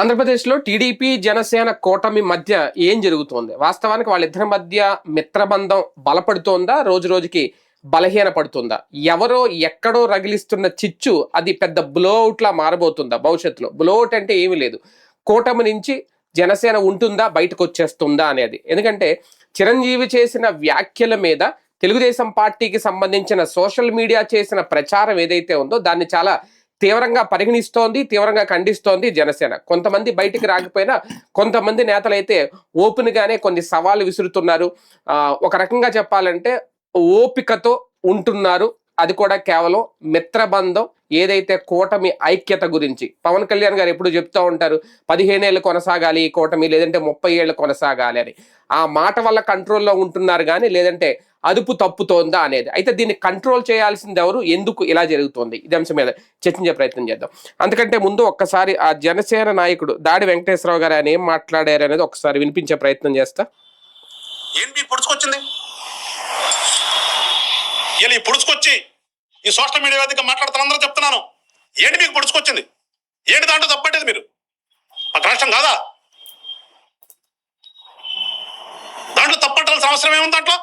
ఆంధ్రప్రదేశ్లో టీడీపీ జనసేన కూటమి మధ్య ఏం జరుగుతోంది? వాస్తవానికి వాళ్ళిద్దరి మధ్య మిత్రబంధం బలపడుతోందా, రోజు రోజుకి బలహీన పడుతుందా? ఎవరో ఎక్కడో రగిలిస్తున్న చిచ్చు అది పెద్ద బ్లోఅవుట్ లా మారబోతుందా భవిష్యత్తులో? బ్లోఅవుట్ అంటే ఏమీ లేదు, కూటమి నుంచి జనసేన ఉంటుందా, బయటకు వచ్చేస్తుందా అనేది. ఎందుకంటే చిరంజీవి చేసిన వ్యాఖ్యల మీద తెలుగుదేశం పార్టీకి సంబంధించిన సోషల్ మీడియా చేసిన ప్రచారం ఏదైతే ఉందో దాన్ని చాలా తీవ్రంగా పరిగణిస్తోంది, తీవ్రంగా ఖండిస్తోంది జనసేన. కొంతమంది బయటికి రాకపోయినా కొంతమంది నేతలైతే ఓపెన్ గానే కొన్ని సవాళ్లు విసురుతున్నారు. ఒక రకంగా చెప్పాలంటే ఓపికతో ఉంటున్నారు. అది కూడా కేవలం మిత్రబంధం, ఏదైతే కూటమి ఐక్యత గురించి పవన్ కళ్యాణ్ గారు ఎప్పుడు చెప్తూ ఉంటారు, 15 ఏళ్ళు కొనసాగాలి ఈ కూటమి, లేదంటే 30 ఏళ్ళు కొనసాగాలి అని. ఆ మాట వల్ల కంట్రోల్లో ఉంటున్నారు కానీ లేదంటే అదుపు తప్పుతోందా అనేది. అయితే దీన్ని కంట్రోల్ చేయాల్సింది ఎవరు, ఎందుకు ఇలా జరుగుతోంది, ఇది అంశం మీద చర్చించే ప్రయత్నం చేద్దాం. అందుకంటే ముందు ఒక్కసారి ఆ జనసేన నాయకుడు దాడి వెంకటేశ్వరరావు గారు ఆయన ఏం మాట్లాడారు అనేది ఒకసారి వినిపించే ప్రయత్నం చేస్తా. ఏంటి పొడుచుకొచ్చింది ఇలా ఈ పొడుచుకొచ్చి ఈ సోషల్ మీడియా వేదిక మాట్లాడుతున్న అందరూ చెప్తున్నాను, ఏంటి మీకు పొడుచుకొచ్చింది? ఏంటి దాంట్లో తప్పట్టేది? మీరు మాకు రాష్ట్రం కాదా? దాంట్లో తప్పట్టాల్సిన అవసరం ఏముంది? దాంట్లో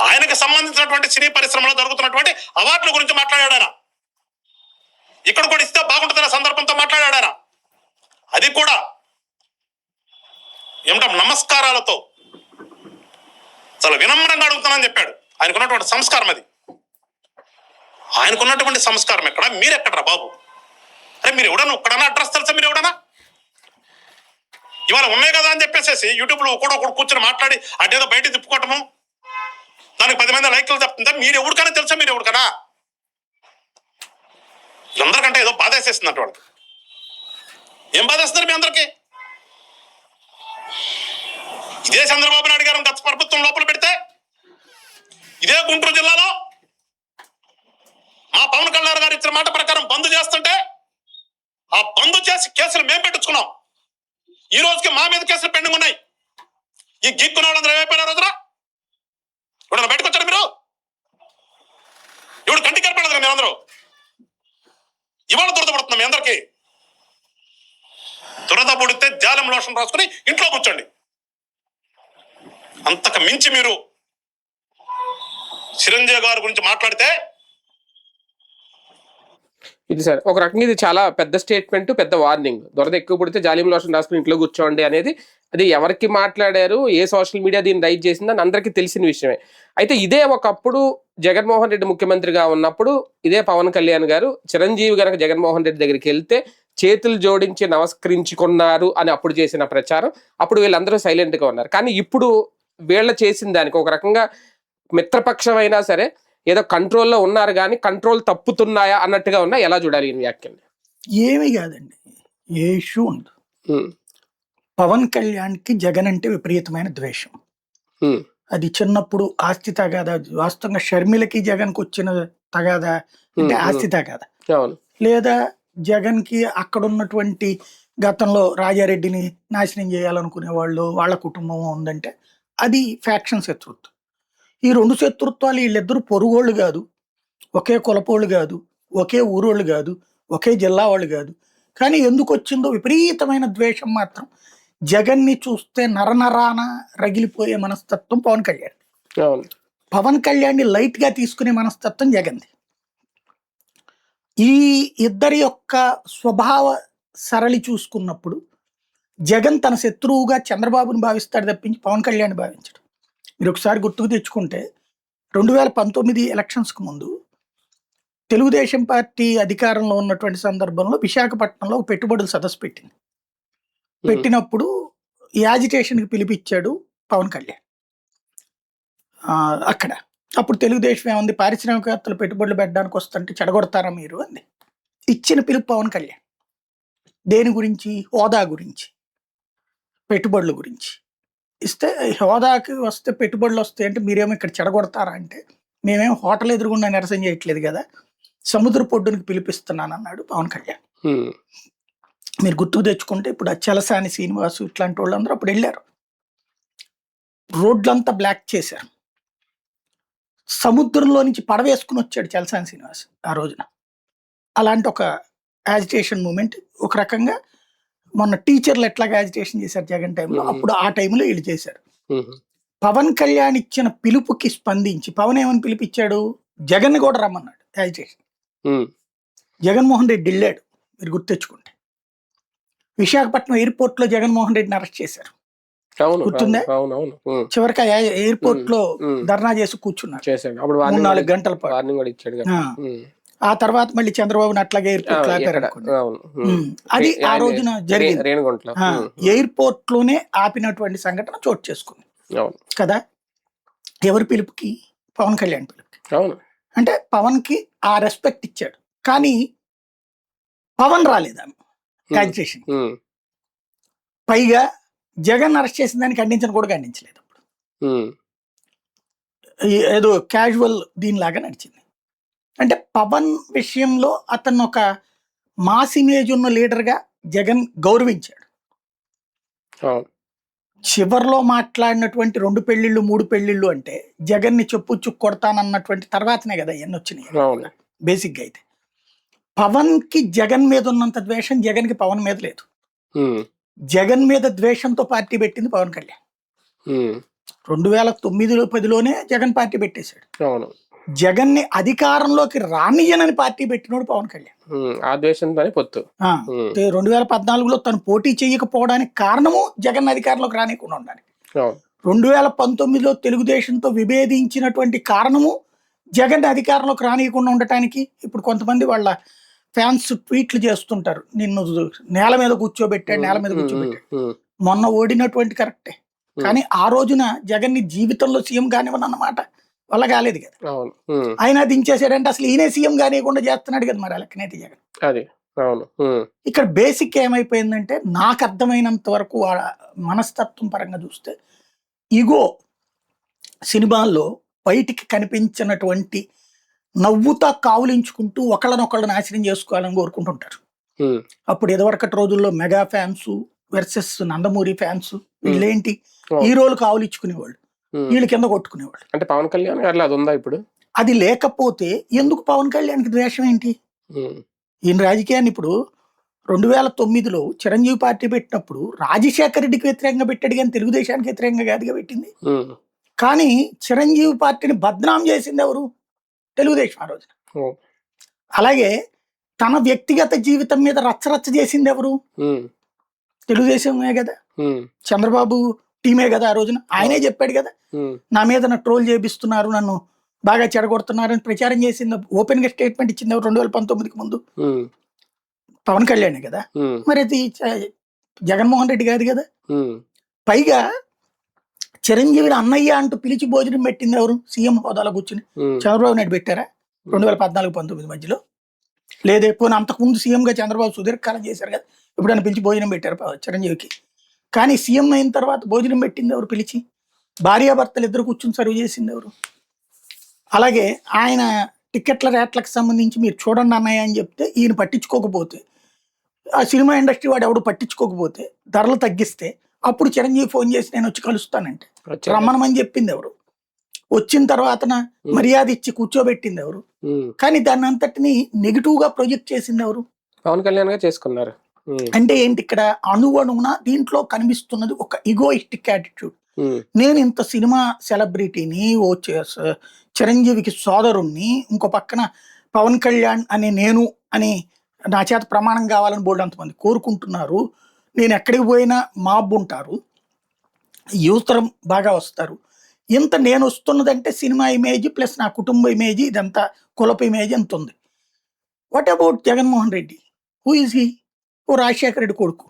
ఆయనకు సంబంధించినటువంటి సినీ పరిశ్రమలో జరుగుతున్నటువంటి అవార్డుల గురించి మాట్లాడాడా? ఇక్కడ కూడా ఇస్తే బాగుంటుందనే సందర్భంతో మాట్లాడాడా? అది కూడా ఏమిటో నమస్కారాలతో చాలా వినమ్రంగా అడుగుతానని చెప్పాడు. ఆయనకున్నటువంటి సంస్కారం అది. ఆయనకున్నటువంటి సంస్కారం ఎక్కడ, మీరెక్కడరా బాబు? అరే మీరు ఎవడన్నా ఒక్కడన్నా అడ్రస్ తెలుసా? మీరు ఎవడన్నా ఇవాళ ఉన్నాయి కదా అని చెప్పేసి యూట్యూబ్ లో ఒకడు కూర్చొని మాట్లాడి అటేదో బయట తిప్పుకోవటము, దానికి 10 మంది లైక్లు చెప్తుందా? మీరు ఎవరికైనా తెలుసా? మీరు ఎవరికైనా? వీళ్ళందరికంటే ఏదో బాధ వేసేస్తుందంట వాళ్ళకి. ఏం బాధేస్తున్నారు మీ అందరికి? ఇదే చంద్రబాబు నాయుడు గారు గత ప్రభుత్వం లోపల పెడితే, ఇదే గుంటూరు జిల్లాలో మా పవన్ కళ్యాణ్ గారు ఇచ్చిన మాట ప్రకారం బంద్ చేస్తుంటే ఆ బంద్ చేసి కేసులు మేము పెట్టించుకున్నాం. ఈ రోజుకి మా మీద కేసులు పెండింగ్ ఉన్నాయి. ఈ గిక్కున్న వాళ్ళందరూ ఏమైపోయిన రోజున ఇప్పుడు బయటకు వచ్చారు. మీరు ఇప్పుడు కంటికి ఏర్పడదు మీరందరూ. ఇవాళ దురద పడుతున్నాం మీ అందరికి. దురద పుడితే జాలం లోషన్ రాసుకుని ఇంట్లో కూర్చోండి. అంతకు మించి మీరు చిరంజీవి గారి గురించి మాట్లాడితే ఇది సార్ ఒక రకంగా ఇది చాలా పెద్ద స్టేట్మెంట్, పెద్ద వార్నింగ్. దొరద ఎక్కువ పుడితే జాలిం లోషన్ రాసుకుని ఇంట్లో కూర్చోండి అనేది అది ఎవరికి మాట్లాడారు, ఏ సోషల్ మీడియా దీన్ని రైట్ చేసిందని అందరికీ తెలిసిన విషయమే. అయితే ఇదే ఒకప్పుడు జగన్మోహన్ రెడ్డి ముఖ్యమంత్రిగా ఉన్నప్పుడు ఇదే పవన్ కళ్యాణ్ గారు చిరంజీవి గనక జగన్మోహన్ రెడ్డి దగ్గరికి వెళ్తే చేతులు జోడించి నమస్కరించుకున్నారు అని అప్పుడు చేసిన ప్రచారం. అప్పుడు వీళ్ళందరూ సైలెంట్ గా ఉన్నారు. కానీ ఇప్పుడు వీళ్ళ చేసిన దానికి ఒక రకంగా మిత్రపక్షం అయినా సరే ఏదో కంట్రోల్లో ఉన్నారు కానీ కంట్రోల్ తప్పుతున్నాయా అన్నట్టుగా ఉన్నా. ఎలా చూడాలి ఈ వ్యాఖ్యల్ని? ఏమీ కాదండి, ఏ ఇష్యూ ఉండదు. పవన్ కళ్యాణ్కి జగన్ అంటే విపరీతమైన ద్వేషం. అది చిన్నప్పుడు ఆస్తి తగాదా, వాస్తవంగా షర్మిలకి జగన్కి వచ్చిన తగాదా అంటే ఆస్తి తగాదా, లేదా జగన్ కి అక్కడ ఉన్నటువంటి గతంలో రాజారెడ్డిని నాశనం చేయాలనుకునే వాళ్ళు వాళ్ళ కుటుంబం ఉందంటే అది ఫ్యాక్షన్ శత్రుత్వం. ఈ రెండు శత్రుత్వాలు వీళ్ళిద్దరు పొరుగోళ్ళు కాదు, ఒకే కులపోళ్ళు కాదు, ఒకే ఊరోళ్ళు కాదు, ఒకే జిల్లా వాళ్ళు కాదు. కానీ ఎందుకు వచ్చిందో విపరీతమైన ద్వేషం మాత్రం జగన్ని చూస్తే నరనరాన రగిలిపోయే మనస్తత్వం పవన్ కళ్యాణ్. పవన్ కళ్యాణ్ని లైట్ గా తీసుకునే మనస్తత్వం జగన్ది. ఈ ఇద్దరి యొక్క స్వభావ సరళి చూసుకున్నప్పుడు జగన్ తన శత్రువుగా చంద్రబాబుని భావిస్తాడు తప్పించి పవన్ కళ్యాణ్ భావించడు. మీరు ఒకసారి గుర్తుకు తెచ్చుకుంటే 2019 ఎలక్షన్స్కి ముందు తెలుగుదేశం పార్టీ అధికారంలో ఉన్నటువంటి సందర్భంలో విశాఖపట్నంలో పెట్టుబడుల సదస్సు పెట్టింది. పెట్టినప్పుడు ఈ యాజిటేషన్కి పిలిపించాడు పవన్ కళ్యాణ్. అక్కడ అప్పుడు తెలుగుదేశం ఏముంది, పారిశ్రామికవేత్తలు పెట్టుబడులు పెట్టడానికి వస్తుంటే చెడగొడతారా మీరు అంది. ఇచ్చిన పిలుపు పవన్ కళ్యాణ్ దేని గురించి? హోదా గురించి, పెట్టుబడుల గురించి ఇస్తే. హోదాకి వస్తే పెట్టుబడులు వస్తాయి అంటే మీరేమో ఇక్కడ చెడగొడతారా అంటే, మేమేం హోటల్ ఎదురుగుండా నిరసన చేయట్లేదు కదా, సముద్ర పొడ్డునికి పిలిపిస్తున్నాను అన్నాడు పవన్ కళ్యాణ్. మీరు గుర్తుకు తెచ్చుకుంటే ఇప్పుడు చలసాని శ్రీనివాసు ఇట్లాంటి వాళ్ళందరూ అప్పుడు వెళ్ళారు, రోడ్లంతా బ్లాక్ చేశారు. సముద్రంలో నుంచి పడవేసుకుని వచ్చాడు చలసాని శ్రీనివాస్ ఆ రోజున. అలాంటి ఒక యాజిటేషన్ మూమెంట్ ఒక రకంగా మొన్న టీచర్లు ఎట్లాగా యాజిటేషన్ చేశారు జగన్ టైంలో, అప్పుడు ఆ టైంలో వీళ్ళు చేశారు. పవన్ కళ్యాణ్ ఇచ్చిన పిలుపుకి స్పందించి పవన్ ఏమని పిలిపించాడు, జగన్ కూడా రమ్మన్నాడు యాజిటేషన్. జగన్మోహన్ రెడ్డి వెళ్ళాడు, మీరు గుర్తెచ్చుకుంటే. విశాఖపట్నం ఎయిర్పోర్ట్ లో జగన్మోహన్ రెడ్డిని అరెస్ట్ చేశారు, గుర్తుందా? చివరికి ఎయిర్పోర్ట్ లో ధర్నా చేసి కూర్చున్నారు 3-4 గంటల పాటు. ఆ తర్వాత మళ్ళీ చంద్రబాబుని అట్లాగే ఎయిర్పోర్ట్ ఆపారు. అది ఆ రోజున జరిగింది. ఎయిర్పోర్ట్ లోనే ఆపినటువంటి సంఘటన చోటు చేసుకుంది కదా. ఎవరి పిలుపుకి? పవన్ కళ్యాణ్ పిలుపుకి. అంటే పవన్ కి ఆ రెస్పెక్ట్ ఇచ్చాడు, కానీ పవన్ రాలేదు ఆమె యాజిటేషన్. పైగా జగన్ అరెస్ట్ చేసిన దాన్ని ఖండించని కూడా ఖండించలేదు. అప్పుడు ఏదో క్యాజువల్ దీనిలాగా నడిచింది. అంటే పవన్ విషయంలో అతను ఒక మాస్ ఇమేజ్ ఉన్న లీడర్గా జగన్ గౌరవించాడు. చివర్లో మాట్లాడినటువంటి 2 పెళ్లిళ్ళు 3 పెళ్లిళ్ళు అంటే జగన్ని చెప్పు కొడతానన్నటువంటి తర్వాతనే కదా ఇవన్నీ వచ్చినాయి బేసిక్గా. అయితే పవన్ కి జగన్ మీద ఉన్నంత ద్వేషం జగన్ కి పవన్ మీద లేదు. జగన్ మీద ద్వేషంతో పార్టీ పెట్టింది పవన్ కళ్యాణ్. 2009-10లోనే జగన్ పార్టీ పెట్టేశాడు. జగన్ ని అధికారంలోకి రానియనని పార్టీ పెట్టినోడు పవన్ కళ్యాణ్. ఆ ద్వేషంతోనే పొత్తు. 2014లో తను పోటీ చేయకపోవడానికి కారణము జగన్ అధికారంలోకి రానియకుండా ఉండడానికి. 2019లో తెలుగుదేశంతో విభేదించినటువంటి కారణము జగన్ అధికారంలోకి రానియకుండా ఉండటానికి. ఇప్పుడు కొంతమంది వాళ్ళ ఫ్యాన్స్ ట్వీట్లు చేస్తుంటారు, నిన్ను నేల మీద కూర్చోబెట్టాడు. మొన్న ఓడినటువంటి కరెక్టే, కానీ ఆ రోజున జగన్ ని జీవితంలో సీఎం కానివ్వనన్నమాట వల్ల కాలేదు కదా. ఆయన దించేసాడంటే అసలు ఈయనే సీఎం కానివ్వకుండా చేస్తున్నాడు కదా, మరి అలకనైతే జగన్. ఇక్కడ బేసిక్ ఏమైపోయిందంటే, నాకు అర్థమైనంత వరకు మనస్తత్వం పరంగా చూస్తే ఇగో సినిమాల్లో బయటికి కనిపించినటువంటి నవ్వుతా కావులించుకుంటూ ఒకళ్ళనొకళ్ళు నాశనం చేసుకోవాలని కోరుకుంటుంటారు. అప్పుడు ఎదవరకటి రోజుల్లో mega fans versus Nandamuri fans, వీళ్ళేంటి హీరోలు కావులించుకునేవాళ్ళు, వీళ్ళు కింద కొట్టుకునేవాళ్ళు. అంటే పవన్ కళ్యాణ్ గారు అది ఉందా ఇప్పుడు? అది లేకపోతే ఎందుకు పవన్ కళ్యాణ్కి ద్వేషం ఏంటి? ఈయన రాజకీయాన్ని ఇప్పుడు 2009లో చిరంజీవి పార్టీ పెట్టినప్పుడు రాజశేఖర రెడ్డికి వ్యతిరేకంగా పెట్టాడు, కానీ తెలుగుదేశానికి వ్యతిరేకంగా కాదుగా పెట్టింది. కానీ చిరంజీవి పార్టీని బద్నాం చేసింది ఎవరు? తెలుగుదేశం ఆ రోజున. అలాగే తన వ్యక్తిగత జీవితం మీద రచ్చరచ్చ చేసింది ఎవరు? తెలుగుదేశమే కదా, చంద్రబాబు టీమే కదా. ఆ రోజున ఆయనే చెప్పాడు కదా, నా మీద ట్రోల్ చేపిస్తున్నారు, నన్ను బాగా చెడగొడుతున్నారు అని ప్రచారం చేసింది, ఓపెన్ గా స్టేట్మెంట్ ఇచ్చింది ఎవరు? 2019కి ముందు పవన్ కళ్యాణే కదా. మరి అది జగన్మోహన్ రెడ్డి కాదు కదా. పైగా చిరంజీవిని అన్నయ్య అంటూ పిలిచి భోజనం పెట్టింది ఎవరు? సీఎం హోదాలో కూర్చుని చంద్రబాబు నాయుడు పెట్టారా 2014-19 మధ్యలో? లేదే. పోనీ అంతకుముందు సీఎంగా చంద్రబాబు సుదీర్ఘకాలం చేశారు కదా, ఎప్పుడైనా పిలిచి భోజనం పెట్టారు చిరంజీవికి? కానీ సీఎం అయిన తర్వాత భోజనం పెట్టింది ఎవరు? పిలిచి భార్యాభర్తలు ఇద్దరు కూర్చుని సర్వ్ చేసింది ఎవరు? అలాగే ఆయన టికెట్ల రేట్లకు సంబంధించి మీరు చూడండి అన్నయ్య అని చెప్తే ఈయన పట్టించుకోకపోతే, ఆ సినిమా ఇండస్ట్రీ వాడు ఎవడు పట్టించుకోకపోతే, ధరలు తగ్గిస్తే అప్పుడు చిరంజీవి ఫోన్ చేసి నేను వచ్చి కలుస్తానంటే రమ్మనమని చెప్పింది ఎవరు? వచ్చిన తర్వాత మర్యాద ఇచ్చి కూర్చోబెట్టింది ఎవరు? కానీ దాన్ని అంతటిని నెగిటివ్ గా ప్రొజెక్ట్ చేసింది ఎవరు? పవన్ కళ్యాణ్ గా చేసుకున్నారు. అంటే ఏంటి ఇక్కడ అణువణువున దీంట్లో కనిపిస్తున్నది ఒక ఈగోయిస్టిక్ యాటిట్యూడ్. నేను ఇంత సినిమా సెలబ్రిటీని, ఓ చిరంజీవికి సోదరుణ్ణి, ఇంకో పక్కన పవన్ కళ్యాణ్ అని నేను అని నా చేత ప్రమాణం కావాలని బోల్డ్ అంతమంది కోరుకుంటున్నారు. నేను ఎక్కడికి పోయినా మాబ్ ఉంటారు, యువతరం బాగా వస్తారు. ఇంత నేను వస్తున్నదంటే సినిమా ఇమేజ్ ప్లస్ నా కుటుంబ ఇమేజ్, ఇదంతా కులప ఇమేజ్ ఎంత ఉంది. What about Jaganmohan Reddy? Who is he? ఓ రాజశేఖర రెడ్డి కొడుకు.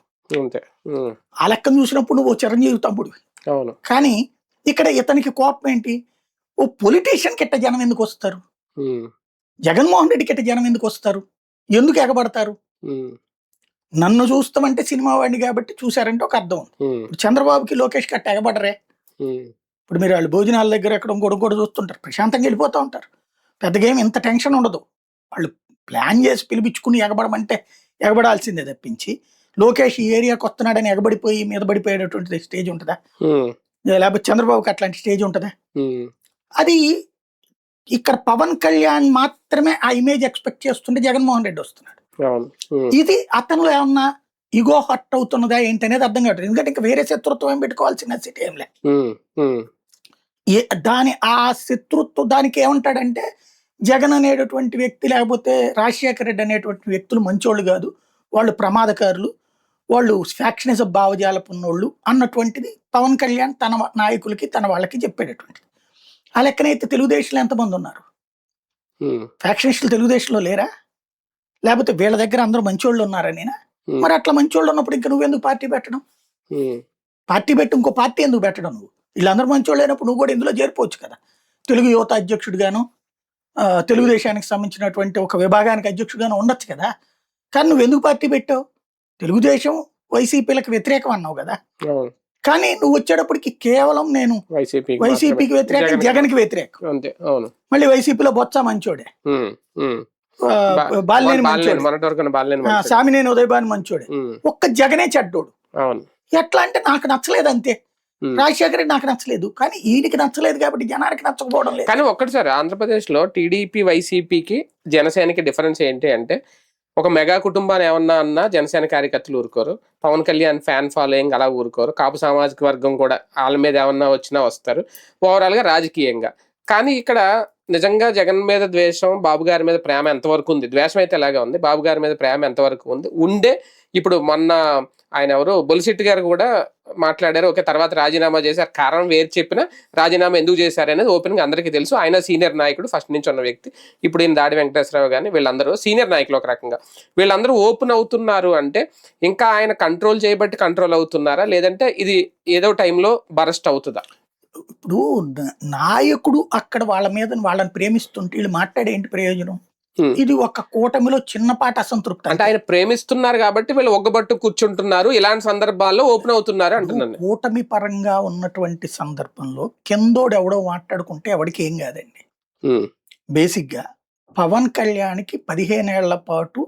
ఆ లెక్కను చూసినప్పుడు నువ్వు చిరంజీవి తమ్ముడివి. కానీ ఇక్కడ ఇతనికి కోపం ఏంటి? ఓ పొలిటీషియన్ కిట్ట జనం ఎందుకు వస్తారు? జగన్మోహన్ రెడ్డి కిట్ట జనం ఎందుకు వస్తారు? ఎందుకు ఎగబడతారు? నన్ను చూస్తామంటే సినిమా వాడిని కాబట్టి చూసారంటే ఒక అర్థం ఉంది. చంద్రబాబుకి లోకేష్ కట్ట ఎగబడరే. ఇప్పుడు మీరు వాళ్ళు భోజనాల దగ్గర ఎక్కడ ఇంకోటి చూస్తుంటారు, ప్రశాంతంగా వెళ్ళిపోతూ ఉంటారు, పెద్దగా ఏమి ఇంత టెన్షన్ ఉండదు. వాళ్ళు ప్లాన్ చేసి పిలిపించుకుని ఎగబడమంటే ఎగబడాల్సిందే తప్పించి, లోకేష్ ఈ ఏరియాకి వస్తున్నాడని ఎగబడిపోయి మీద పడిపోయేటటువంటి స్టేజ్ ఉంటుందా? లేకపోతే చంద్రబాబుకి అట్లాంటి స్టేజ్ ఉంటుందా? అది ఇక్కడ పవన్ కళ్యాణ్ మాత్రమే ఆ ఇమేజ్ ఎక్స్పెక్ట్ చేస్తుంటే జగన్మోహన్ రెడ్డి వస్తున్నాడు. అవును. ఇది అతనిలో ఏమన్నా ఇగో హర్ట్ అవుతున్నదా ఏంటి అనేది అర్థం కావట్లేదు. ఎందుకంటే ఇంకా వేరే శత్రుత్వం ఏం పెట్టుకోవాల్సిన నెసిటీ ఏం లే. దాని ఆ శత్రుత్వం దానికి ఏమంటాడంటే జగన్ అనేటటువంటి వ్యక్తి లేకపోతే రాజశేఖర రెడ్డి అనేటువంటి వ్యక్తులు మంచోళ్ళు కాదు, వాళ్ళు ప్రమాదకారులు, వాళ్ళు ఫ్యాక్షనిజం భావజాలపు ఉన్నోళ్ళు అన్నటువంటిది పవన్ కళ్యాణ్ తన నాయకులకి తన వాళ్ళకి చెప్పేటటువంటిది. ఆ లెక్కనైతే తెలుగుదేశంలో ఎంతమంది ఉన్నారు? ఫ్యాక్షనిస్టులు తెలుగుదేశంలో లేరా? లేకపోతే వీళ్ళ దగ్గర అందరూ మంచోళ్ళు ఉన్నారనేనా? మరి అట్లా మంచోళ్ళు ఉన్నప్పుడు ఇంకా నువ్వెందుకు పార్టీ పెట్టడం? పార్టీ పెట్టి ఇంకో పార్టీ ఎందుకు పెట్టడం? నువ్వు వీళ్ళందరూ మంచోళ్ళు అయినప్పుడు నువ్వు కూడా ఇందులో చేరిపోవచ్చు కదా. తెలుగు యువత అధ్యక్షుడిగాను, తెలుగుదేశానికి సంబంధించినటువంటి ఒక విభాగానికి అధ్యక్షుడిగాను ఉండొచ్చు కదా. కానీ నువ్వు ఎందుకు పార్టీ పెట్టావు? తెలుగుదేశం వైసీపీలకు వ్యతిరేకం అన్నావు కదా. కానీ నువ్వు వచ్చేటప్పటికి కేవలం నేను వైసీపీకి వ్యతిరేకం, జగన్కి వ్యతిరేకం. మళ్ళీ వైసీపీలో బొత్స మంచోడే, బాలినేని మంచోడే, సామినేని ఉదయభాను మంచోడే, ఒక్క జగనే చెడ్డోడు. ఎట్లా అంటే నాకు నచ్చలేదు అంతే. రాజశేఖర్ రెడ్డి నాకు నచ్చలేదు, కానీ ఈయనకి నచ్చలేదు కాబట్టి జనానికి నచ్చకపోవడం లేదు. కానీ ఒక్కటిసారి ఆంధ్రప్రదేశ్ లో టీడీపీ వైసీపీకి జనసేనకి డిఫరెన్స్ ఏంటి అంటే, ఒక మెగా కుటుంబాన్ని ఏమన్నా అన్నా జనసేన కార్యకర్తలు ఊరుకోరు, పవన్ కళ్యాణ్ ఫ్యాన్ ఫాలోయింగ్ అలా ఊరుకోరు, కాపు సామాజిక వర్గం కూడా వాళ్ళ మీద ఏమన్నా వచ్చినా వస్తారు ఓవరాల్ గా రాజకీయంగా. కానీ ఇక్కడ నిజంగా జగన్ మీద ద్వేషం, బాబు గారి మీద ప్రేమ ఎంతవరకు ఉంది? ద్వేషం అయితే ఎలాగా ఉంది, బాబు గారి మీద ప్రేమ ఎంతవరకు ఉంది? ఉండే ఇప్పుడు మొన్న ఆయన ఎవరు బొలిశెట్టి గారు కూడా మాట్లాడారు, ఓకే తర్వాత రాజీనామా చేశారు, కారణం వేరు చెప్పినా రాజీనామా ఎందుకు చేశారు అనేది ఓపెన్ గా అందరికీ తెలుసు. ఆయన సీనియర్ నాయకుడు, ఫస్ట్ నుంచి ఉన్న వ్యక్తి. ఇప్పుడు ఈయన దాడి వెంకటేశ్వరరావు కానీ వీళ్ళందరూ సీనియర్ నాయకులు ఒక రకంగా. వీళ్ళందరూ ఓపెన్ అవుతున్నారు అంటే ఇంకా ఆయన కంట్రోల్ చేయబట్టి కంట్రోల్ అవుతున్నారా, లేదంటే ఇది ఏదో టైంలో బరస్ట్ అవుతుందా? ఇప్పుడు నాయకుడు అక్కడ వాళ్ళ మీద వాళ్ళని ప్రేమిస్తుంటే వీళ్ళు మాట్లాడే ఏంటి ప్రయోజనం? ఇది ఒక కూటమిలో చిన్నపాటి అసంతృప్తి. అంటే ఆయన ప్రేమిస్తున్నారు కాబట్టి వీళ్ళు ఒగ్గబట్టు కూర్చుంటున్నారు, ఇలాంటి సందర్భాల్లో ఓపెన్ అవుతున్నారు అంటున్నాను. కూటమి పరంగా ఉన్నటువంటి సందర్భంలో కిందోడు ఎవడో మాట్లాడుకుంటే ఎవరికి ఏం కాదండి. బేసిక్ గా పవన్ కళ్యాణ్కి 15 ఏళ్ల పాటు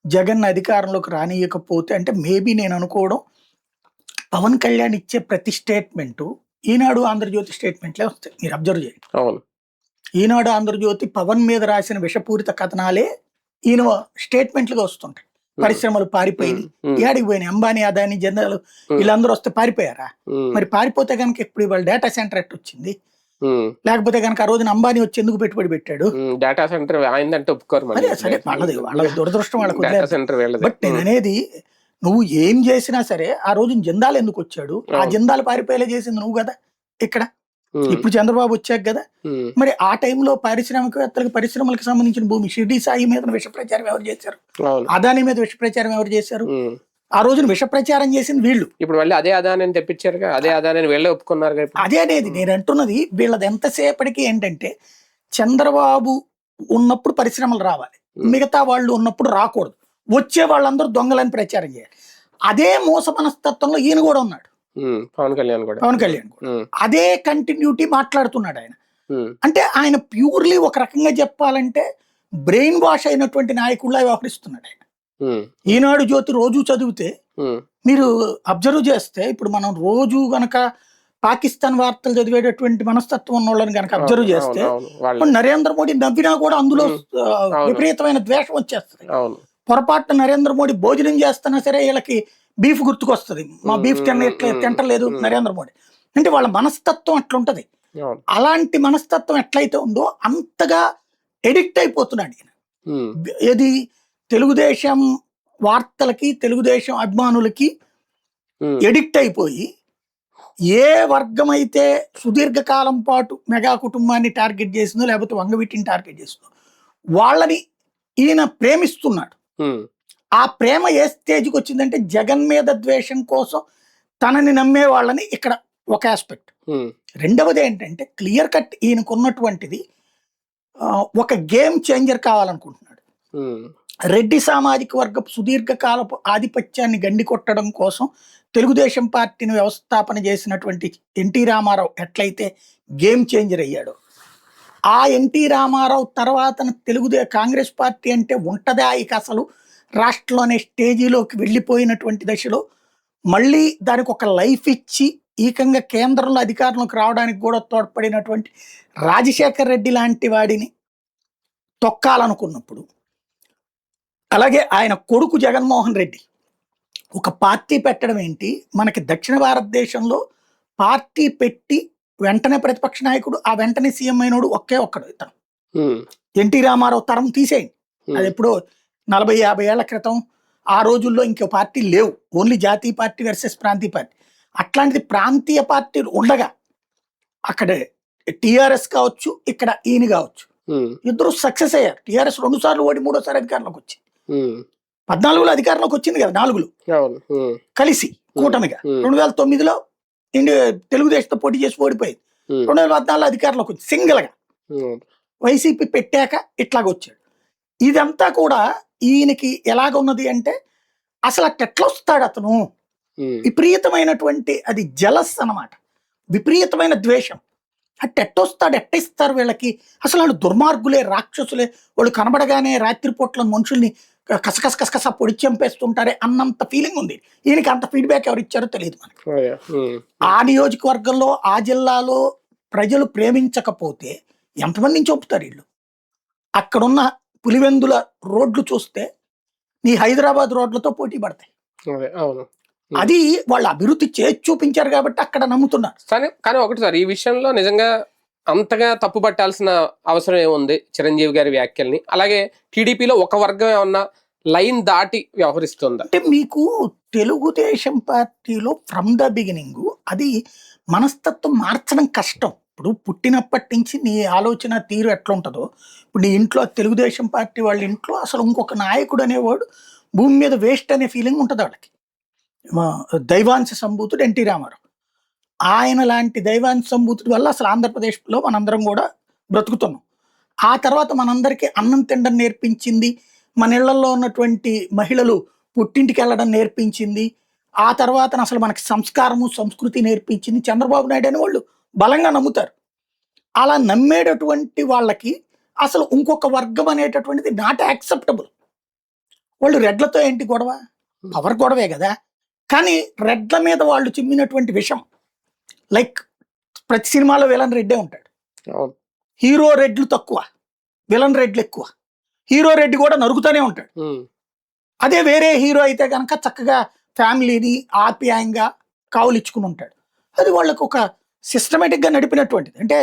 జగన్ అధికారంలోకి రానియకపోతే, అంటే మేబీ నేను అనుకోవడం పవన్ కళ్యాణ్ ఇచ్చే ప్రతి స్టేట్మెంట్ ఈనాడు ఆంధ్రజ్యోతి స్టేట్మెంట్లే వస్తాయి. మీరు అబ్జర్వ్ చేయండి. అవును, ఈనాడు ఆంధ్రజ్యోతి పవన్ మీద రాసిన విషపూరిత కథనాలే ఈయన స్టేట్మెంట్లుగా వస్తుంటాయి. పరిశ్రమలు పారిపోయినాయి, ఏడికి పోయినాయి, అంబానీ అదాని జనరల్ వీళ్ళందరూ వస్తే పారిపోయారా? మరి పారిపోతే కనుక ఇప్పుడు ఇవాళ డేటా సెంటర్ ఎట్ వచ్చింది? లేకపోతే కనుక ఆ రోజున అంబానీ వచ్చి ఎందుకు పెట్టుబడి పెట్టాడు? డేటా సెంటర్ అయిందంటే ఒప్పుకోరు. సరే, వాళ్ళ దురదృష్టం వాళ్ళకు. బట్ నేను అనేది, నువ్వు ఏం చేసినా సరే ఆ రోజు జెండాలు ఎందుకు వచ్చాడు? ఆ జెండాలు పారిపోయేలా చేసింది నువ్వు కదా ఇక్కడ. ఇప్పుడు చంద్రబాబు వచ్చాక కదా. మరి ఆ టైంలో పారిశ్రామికవేత్తలకు, పరిశ్రమలకు సంబంధించిన భూమి షిర్డీ సాయి మీద విష ప్రచారం ఎవరు చేశారు? అదాని మీద విష ప్రచారం ఎవరు చేశారు? ఆ రోజున విష ప్రచారం చేసింది వీళ్ళు. ఇప్పుడు మళ్ళీ అదే అదాని తెప్పించారు, అదే అదాని వీళ్ళే ఒప్పుకున్నారు. అదే అనేది నేను అంటున్నది. వీళ్ళది ఎంతసేపటికి ఏంటంటే చంద్రబాబు ఉన్నప్పుడు పరిశ్రమలు రావాలి, మిగతా వాళ్ళు ఉన్నప్పుడు రాకూడదు, వచ్చే వాళ్ళందరూ దొంగలని ప్రచారం చేయాలి. అదే మోస మనస్తత్వంలో ఈయన కూడా ఉన్నాడు, పవన్ కళ్యాణ్ కూడా అదే కంటిన్యూటీ మాట్లాడుతున్నాడు ఆయన. అంటే ఆయన ప్యూర్లీ ఒక రకంగా చెప్పాలంటే బ్రెయిన్ వాష్ అయినటువంటి నాయకుడిలా వ్యవహరిస్తున్నాడు ఆయన. ఈనాడు జ్యోతి రోజు చదివితే మీరు అబ్జర్వ్ చేస్తే, ఇప్పుడు మనం రోజు గనక పాకిస్తాన్ వార్తలు చదివేటటువంటి మనస్తత్వం ఉన్న వాళ్ళని కనుక అబ్జర్వ్ చేస్తే, నరేంద్ర మోడీ నవ్వినా కూడా అందులో విపరీతమైన ద్వేషం వచ్చేస్తుంది. పొరపాటున నరేంద్ర మోడీ భోజనం చేస్తున్నా సరే వీళ్ళకి బీఫ్ గుర్తుకొస్తుంది, మా బీఫ్ తింటలేదు నరేంద్ర మోడీ అంటే. వాళ్ళ మనస్తత్వం అట్లుంటది. అలాంటి మనస్తత్వం ఎట్లయితే ఉందో అంతగా ఎడిక్ట్ అయిపోతున్నాడు ఈయన. ఏది తెలుగుదేశం వార్తలకి, తెలుగుదేశం అభిమానులకి ఎడిక్ట్ అయిపోయి, ఏ వర్గం అయితే సుదీర్ఘకాలం పాటు మెగా కుటుంబాన్ని టార్గెట్ చేసిందో, లేకపోతే వంగవీటిని టార్గెట్ చేసిందో వాళ్ళని ఈయన ప్రేమిస్తున్నాడు. ఆ ప్రేమ ఏ స్టేజ్కి వచ్చిందంటే జగన్ మీద ద్వేషం కోసం తనని నమ్మే వాళ్ళని ఇక్కడ ఒక ఆస్పెక్ట్. రెండవది ఏంటంటే క్లియర్ కట్ ఈయనకున్నటువంటిది ఒక గేమ్ చేంజర్ కావాలనుకుంటున్నాడు. రెడ్డి సామాజిక వర్గపు సుదీర్ఘకాలపు ఆధిపత్యాన్ని గండి కొట్టడం కోసం తెలుగుదేశం పార్టీని వ్యవస్థాపన చేసినటువంటి ఎన్టీ రామారావు ఎట్లయితే గేమ్ చేంజర్ అయ్యాడో, ఆ ఎన్టీ రామారావు తర్వాత కాంగ్రెస్ పార్టీ అంటే ఉంటదా ఇక అసలు రాష్ట్రంలోనే స్టేజీలోకి వెళ్ళిపోయినటువంటి దశలో మళ్ళీ దానికి ఒక లైఫ్ ఇచ్చి ఏకంగా కేంద్రంలో అధికారంలోకి రావడానికి కూడా తోడ్పడినటువంటి రాజశేఖర్ రెడ్డి లాంటి వాడిని తొక్కాలనుకున్నప్పుడు అలాగే ఆయన కొడుకు జగన్మోహన్ రెడ్డి ఒక పార్టీ పెట్టడం ఏంటి, మనకి దక్షిణ భారతదేశంలో పార్టీ పెట్టి వెంటనే ప్రతిపక్ష నాయకుడు, ఆ వెంటనే సీఎం అయినోడు ఒకే ఒక్కడు ఇతను. ఎన్టీ రామారావు తరం తీసేయండి, అది ఎప్పుడో 40-50 ఏళ్ల క్రితం. ఆ రోజుల్లో ఇంకో పార్టీ లేవు, ఓన్లీ జాతీయ పార్టీ వర్సెస్ ప్రాంతీయ పార్టీ. అట్లాంటిది ప్రాంతీయ పార్టీలు ఉండగా అక్కడ టిఆర్ఎస్ కావచ్చు, ఇక్కడ ఈయన కావచ్చు, ఇద్దరు సక్సెస్ అయ్యారు. టిఆర్ఎస్ 2 సార్లు ఓడి 3వ సారి అధికారంలోకి వచ్చింది. 14లో అధికారంలోకి వచ్చింది కదా, 4లో కలిసి కూటమిగా. 2009లో తెలుగుదేశంతో పోటీ చేసి ఓడిపోయింది. 2014లో అధికారంలోకి వచ్చింది సింగిల్ గా. వైసీపీ పెట్టాక ఇట్లాగ వచ్చాడు. ఇదంతా కూడా ఈయనకి ఎలాగున్నది అంటే అసలు అట్లా వస్తాడు అతను, విపరీతమైనటువంటి అది జలస్ అన్నమాట, విపరీతమైన ద్వేషం. అట్టెట్టొస్తాడు, ఎట్టిస్తారు వీళ్ళకి, అసలు వాళ్ళు దుర్మార్గులే, రాక్షసులే, వాళ్ళు కనబడగానే రాత్రిపూట్ల మనుషుల్ని కసకస పొడి చంపేస్తుంటారే అన్నంత ఫీలింగ్ ఉంది ఈయనకి. అంత ఫీడ్బ్యాక్ ఎవరు ఇచ్చారో తెలియదు మనకి. ఆ నియోజకవర్గంలో, ఆ జిల్లాలో ప్రజలు ప్రేమించకపోతే ఎంతమందిని చంపుతారు వీళ్ళు. అక్కడున్న పులివెందుల రోడ్లు చూస్తే నీ హైదరాబాద్ రోడ్లతో పోటీ పడతాయి. అది వాళ్ళు అభివృద్ధి చేసి చూపించారు కాబట్టి అక్కడ నమ్ముతున్నారు. కానీ ఒకటి సార్, ఈ విషయంలో నిజంగా అంతగా తప్పు పట్టాల్సిన అవసరం ఏముంది చిరంజీవి గారి వ్యాఖ్యల్ని? అలాగే టీడీపీలో ఒక వర్గం ఏమన్నా లైన్ దాటి వ్యవహరిస్తుందా? అంటే మీకు తెలుగుదేశం పార్టీలో ఫ్రమ్ ద బిగినింగ్ అది మనస్తత్వం మార్చడం కష్టం. ఇప్పుడు పుట్టినప్పటి నుంచి నీ ఆలోచన తీరు ఎట్లా ఉంటుందో, ఇప్పుడు నీ ఇంట్లో తెలుగుదేశం పార్టీ వాళ్ళ ఇంట్లో అసలు ఇంకొక నాయకుడు అనేవాడు భూమి మీద వేస్ట్ అనే ఫీలింగ్ ఉంటుంది వాళ్ళకి. దైవాంశ సంభూతుడు ఎన్టీ రామారావు, ఆయన లాంటి దైవాంశ సంభూతుడి వల్ల అసలు ఆంధ్రప్రదేశ్లో మనందరం కూడా బ్రతుకుతున్నాం. ఆ తర్వాత మనందరికీ అన్నం తినడం నేర్పించింది, మన ఇళ్లలో ఉన్నటువంటి మహిళలు పుట్టింటికి వెళ్ళడం నేర్పించింది, ఆ తర్వాత అసలు మనకి సంస్కారము సంస్కృతి నేర్పించింది చంద్రబాబు నాయుడు అని వాళ్ళు బలంగా నమ్ముతారు. అలా నమ్మేటటువంటి వాళ్ళకి అసలు ఇంకొక వర్గం అనేటటువంటిది నాట్ యాక్సెప్టబుల్. వాళ్ళు రెడ్లతో ఏంటి గొడవ, పవర్ గొడవే కదా. కానీ రెడ్ల మీద వాళ్ళు చిమ్మినటువంటి విషం, లైక్ ప్రతి సినిమాలో విలన్ రెడ్డే ఉంటాడు, హీరో రెడ్లు తక్కువ, విలన్ రెడ్లు ఎక్కువ. హీరో రెడ్డి కూడా నరుకుతూనే ఉంటాడు. అదే వేరే హీరో అయితే కనుక చక్కగా ఫ్యామిలీని ఆప్యాయంగా కావులిచ్చుకుని ఉంటాడు. అది వాళ్ళకు ఒక సిస్టమేటిక్గా నడిపినటువంటిది. అంటే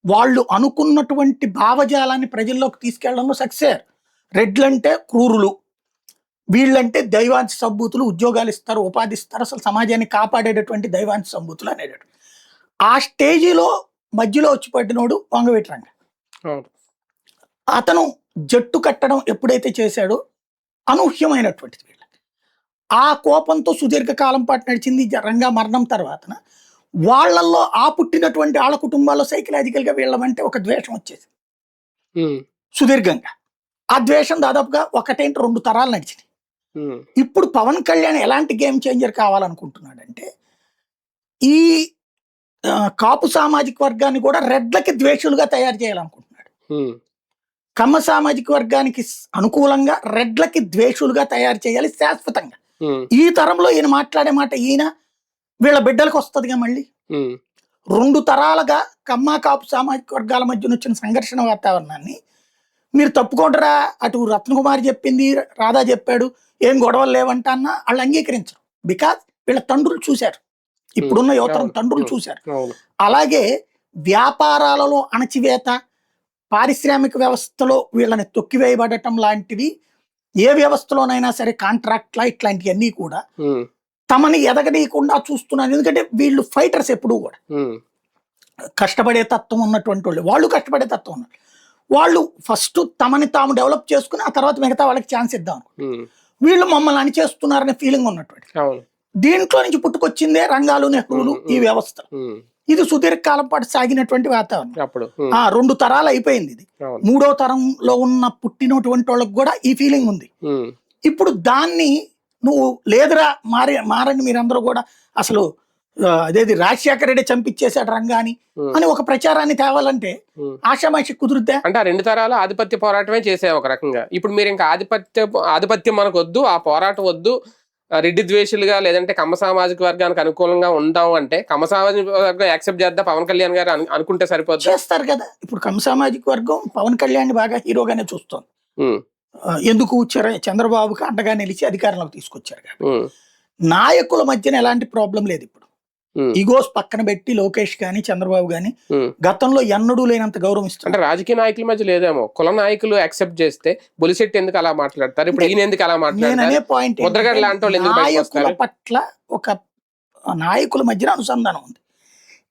వాళ్ళు అనుకున్నటువంటి భావజాలాన్ని ప్రజల్లోకి తీసుకెళ్లడంలో సక్సెస్ అయ్యారు. రెడ్లంటే క్రూరులు, వీళ్ళంటే దైవాంశ సంభూతులు, ఉద్యోగాలు ఇస్తారు, ఉపాధి ఇస్తారు, అసలు సమాజాన్ని కాపాడేటటువంటి దైవాంశ సంభూతులు అనేటటువంటి ఆ స్టేజీలో మధ్యలో వచ్చి పడినోడు వంగవీటి రంగ. అతను జట్టు కట్టడం ఎప్పుడైతే చేశాడో అనూహ్యమైనటువంటిది వీళ్ళకి. ఆ కోపంతో సుదీర్ఘకాలం పాటు నడిచింది. రంగా మరణం తర్వాత వాళ్ళల్లో ఆ పుట్టినటువంటి వాళ్ళ కుటుంబాల్లో సైకలాజికల్గా వీళ్ళమంటే ఒక ద్వేషం వచ్చేసి సుదీర్ఘంగా. ఆ ద్వేషం దాదాపుగా 1-2 తరాలు నడిచింది. ఇప్పుడు పవన్ కళ్యాణ్ ఎలాంటి గేమ్ చేంజర్ కావాలనుకుంటున్నాడంటే ఈ కాపు సామాజిక వర్గాన్ని కూడా రెడ్లకి ద్వేషులుగా తయారు చేయాలనుకుంటున్నాడు. కమ్మ సామాజిక వర్గానికి అనుకూలంగా రెడ్లకి ద్వేషులుగా తయారు చేయాలి శాశ్వతంగా. ఈ తరంలో ఈయన మాట్లాడే మాట ఈయన వీళ్ళ బిడ్డలకు వస్తుందిగా. మళ్ళీ 2 తరాలుగా కమ్మ కాపు సామాజిక వర్గాల మధ్య వచ్చిన సంఘర్షణ వాతావరణాన్ని మీరు తప్పుకుంటారా, అటు రత్నకుమారి చెప్పింది, రాధా చెప్పాడు, ఏం గొడవలు లేవంట అన్న వాళ్ళు అంగీకరించరు. బికాజ్ వీళ్ళ తండ్రులు చూశారు, ఇప్పుడున్న యువతరం తండ్రులు చూశారు. అలాగే వ్యాపారాలలో అణచివేత, పారిశ్రామిక వ్యవస్థలో వీళ్ళని తొక్కివేయబడటం లాంటివి ఏ వ్యవస్థలోనైనా సరే, కాంట్రాక్ట్లా ఇట్లాంటివన్నీ కూడా తమని ఎదగనీయకుండా చూస్తున్నారు. ఎందుకంటే వీళ్ళు ఫైటర్స్ ఎప్పుడూ కూడా కష్టపడే తత్వం ఉన్నటువంటి వాళ్ళు, వాళ్ళు కష్టపడే తత్వం ఉన్నారు. వాళ్ళు ఫస్ట్ తమని తాము డెవలప్ చేసుకుని ఆ తర్వాత మిగతా వాళ్ళకి ఛాన్స్ ఇద్దాం. వీళ్ళు మమ్మల్ని అణిచేస్తున్నారనే ఫీలింగ్ ఉన్నటువంటి దీంట్లో నుంచి పుట్టుకొచ్చిందే రంగాలు, నెహ్రూలు, ఈ వ్యవస్థ. ఇది సుదీర్ఘకాలం పాటు సాగినటువంటి వాతావరణం. 2 తరాలు అయిపోయింది. ఇది 3వ తరంలో ఉన్న పుట్టినటువంటి వాళ్ళకి కూడా ఈ ఫీలింగ్ ఉంది. ఇప్పుడు దాన్ని నువ్వు లేదురా మారండి మీరందరూ కూడా, అసలు అదేది రాజశేఖర రెడ్డి చంపించేశాడు రంగాని అని ఒక ప్రచారాన్ని తేవాలంటే ఆషామాషి కుదురుద్దా? అంటే ఆ 2 తరాలు ఆధిపత్య పోరాటమే చేసే ఒక రకంగా. ఇప్పుడు మీరు ఇంకా ఆధిపత్యం మనకు వద్దు, ఆ పోరాటం వద్దు, రెడ్డి ద్వేషులుగా లేదంటే కమ్మ సామాజిక వర్గానికి అనుకూలంగా ఉందాం అంటే కమ్మ సామాజిక వర్గం యాక్సెప్ట్ చేద్దాం పవన్ కళ్యాణ్ గారు అనుకుంటే సరిపోతుంది. చేస్తారు కదా. ఇప్పుడు కమ్మ సామాజిక వర్గం పవన్ కళ్యాణ్ బాగా హీరోగానే చూస్తోంది. ఎందుకు చంద్రబాబుకి అండగా నిలిచి అధికారంలోకి తీసుకొచ్చారు కాబట్టి నాయకుల మధ్యన ఎలాంటి ప్రాబ్లం లేదు ఇప్పుడు. ఈగోస్ పక్కన పెట్టి లోకేష్ గాని చంద్రబాబు గాని గతంలో ఎన్నడూ లేనంత గౌరవం ఇస్తారు. అంటే రాజకీయ నాయకుల మధ్య లేదేమో, కుల నాయకులు యాక్సెప్ట్ చేస్తే బొలిశెట్టి ఎందుకు అలా మాట్లాడతారు, ఇప్పుడు ఈయన ఎందుకు అలా మాట్లాడతారు, పాయింట్ ముద్రగడ లాంటి వాళ్ళు ఎందుకు బయటకు నాయకుల వస్తారు? పట్ల ఒక నాయకుల మధ్యన అనుసంధానం ఉంది.